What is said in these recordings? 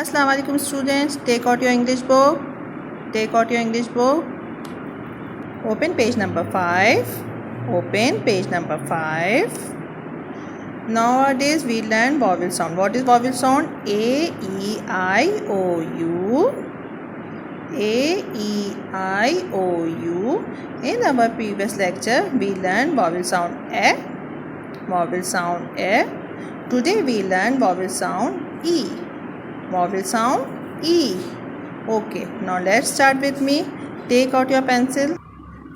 Assalamu alaikum students. Take out your English book. Take out your English book. Open page number 5. Open page number 5. Nowadays we learn vowel sound. What is vowel sound? A, E, I, O, U. A, E, I, O, U. In our previous lecture we learned vowel sound A. Vowel sound A. Today we learn vowel sound E. Vowel sound E. Okay, now let's start with me. Take out your pencil.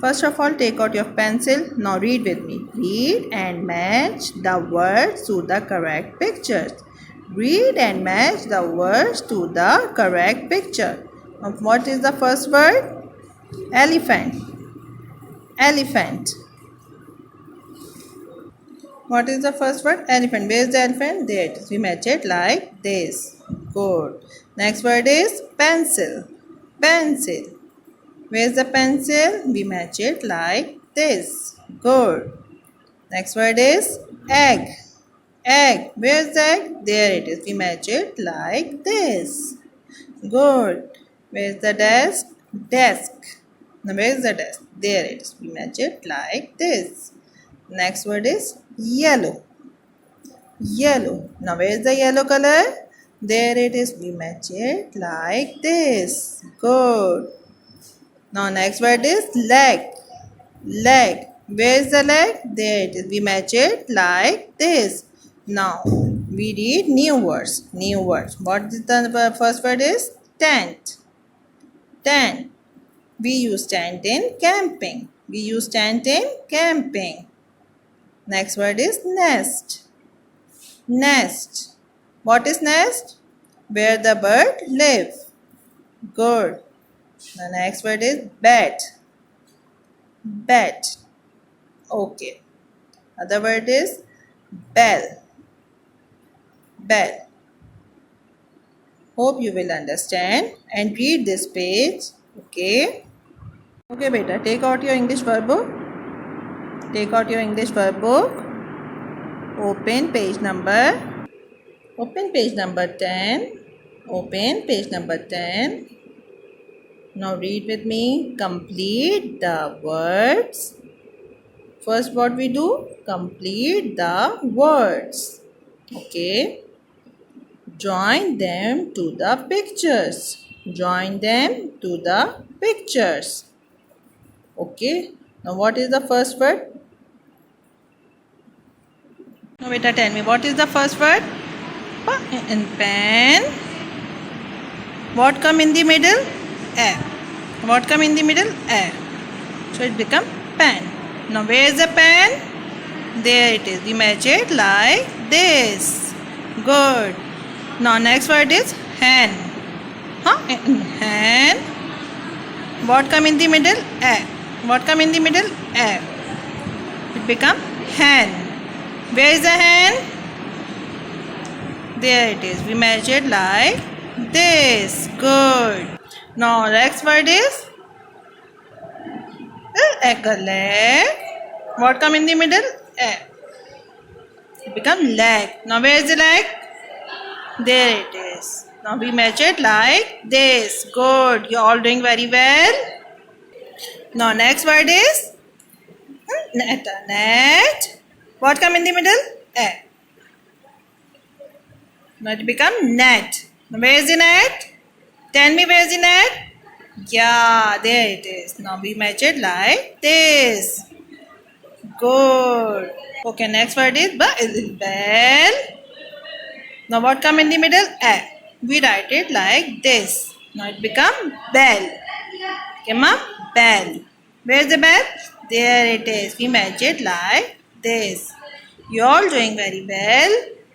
First of all, take out your pencil. Now read with me. Read and match the words to the correct pictures. Read and match the words to the correct picture. Now, what is the first word? Elephant. Elephant. What is the first word? Elephant. Where is the elephant? There it is. We match it like this. Good. Next word is pencil. Pencil. Where is the pencil? We match it like this. Good. Next word is egg. Egg. Where is the egg? There it is. We match it like this. Good. Where is the desk? Desk. Now where is the desk? There it is. We match it like this. Next word is yellow. Yellow. Now where is the yellow color? There it is. We match it like this. Good. Now next word is leg. Leg. Where is the leg? There it is. We match it like this. Now we read new words. New words. What is the first word is? Tent. Tent. We use tent in camping. We use tent in camping. Next word is nest. Nest. What is nest? Where the bird live. Good. The next word is bed. Bed. Okay. Other word is bell. Bell. Hope you will understand and read this page. Okay. Okay, beta. Take out your English verb book. Take out your English verb book. Open page number 10. Open page number 10. Now read with me. Complete the words. First what we do? Complete the words. Okay. Join them to the pictures. Join them to the pictures. Okay. Now what is the first word? Now beta, tell me, what is the first word? In pen. What come in the middle? A. What come in the middle? A. So it become pen. Now where is the pen? There it is. We match it like this. Good. Now next word is hen. In hen. What come in the middle? A. What come in the middle? A. It become hen. Where is the hen? There it is. We match it like this. Good. Now next word is leg. What come in the middle? A. It become leg. Now where is the leg? There it is. Now we match it like this. Good. You are all doing very well. Now next word is net. Net. What come in the middle? A. Now it become net. Now where is the net? Tell me, where is the net? Yeah, there it is. Now we match it like this. Good. Okay, next word is bell. Now what come in the middle? A. We write it like this. Now it become bell. Okay, ma'am? Bell. Where is the bell? There it is. We match it like this. You all doing very well.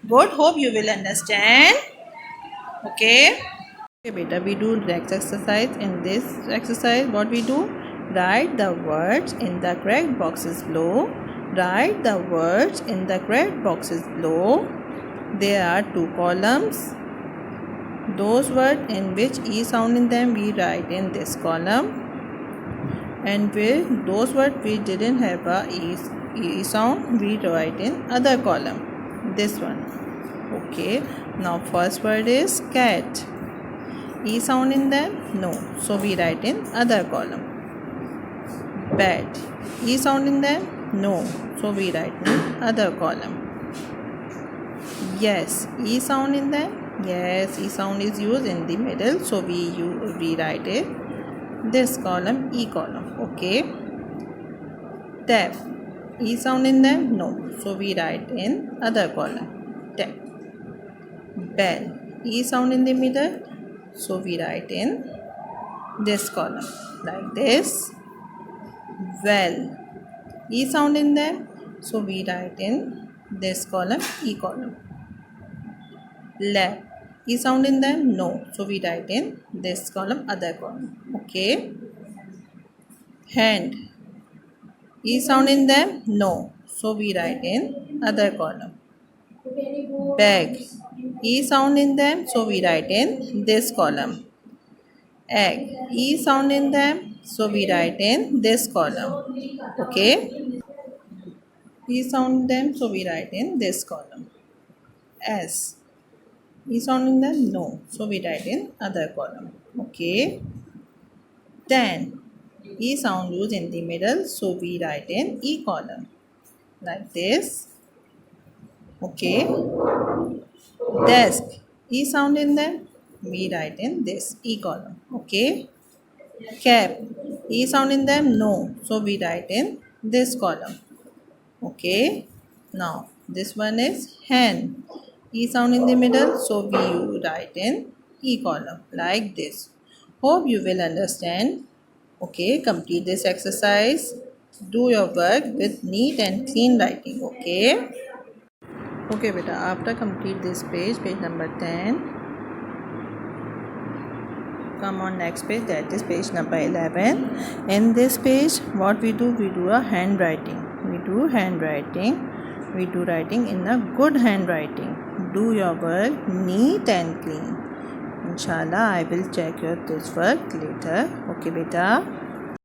Good. Hope you will understand. Okay. Okay, beta. We do next exercise. In this exercise, what we do? Write the words in the correct boxes below. Write the words in the correct boxes below. There are 2 columns. Those words in which E sound in them we write in this column. And with those words we didn't have a E sound we write in other column. This one. Okay. Now first word is cat. E sound in them? No. So we write in other column. Bat. E sound in them? No. So we write in other column. Yes. E sound in them? Yes. E sound is used in the middle. So we write it this column, E column. Okay. Tap. E sound in them? No. So we write in other column. Tap. Bell. E sound in the middle. So we write in this column like this. Well. E sound in them. So we write in this column, E column. Lab. E sound in them? No. So we write in this column, other column. Okay. Hand. E sound in them? No. So we write in other column. Bag. E sound in them? So we write in this column. Egg. E sound in them? So we write in this column. Okay. E sound in them? So we write in this column. S. E sound in them? No. So we write in other column. Okay. Tan. E sound used in the middle. So we write in E column. Like this. Okay. Desk. E sound in them? We write in this E column. Okay. Cap. E sound in them? No. So we write in this column. Okay. Now this one is hen. E sound in the middle. So we write in E column like this. Hope you will understand. Okay. Complete this exercise. Do your work with neat and clean writing. Okay. Okay beta, after complete this page number 10, come on next page, that is page number 11. In this page what we do a handwriting. We do writing in a good handwriting. Do your work neat and clean. Inshallah I will check your this work later. Okay beta.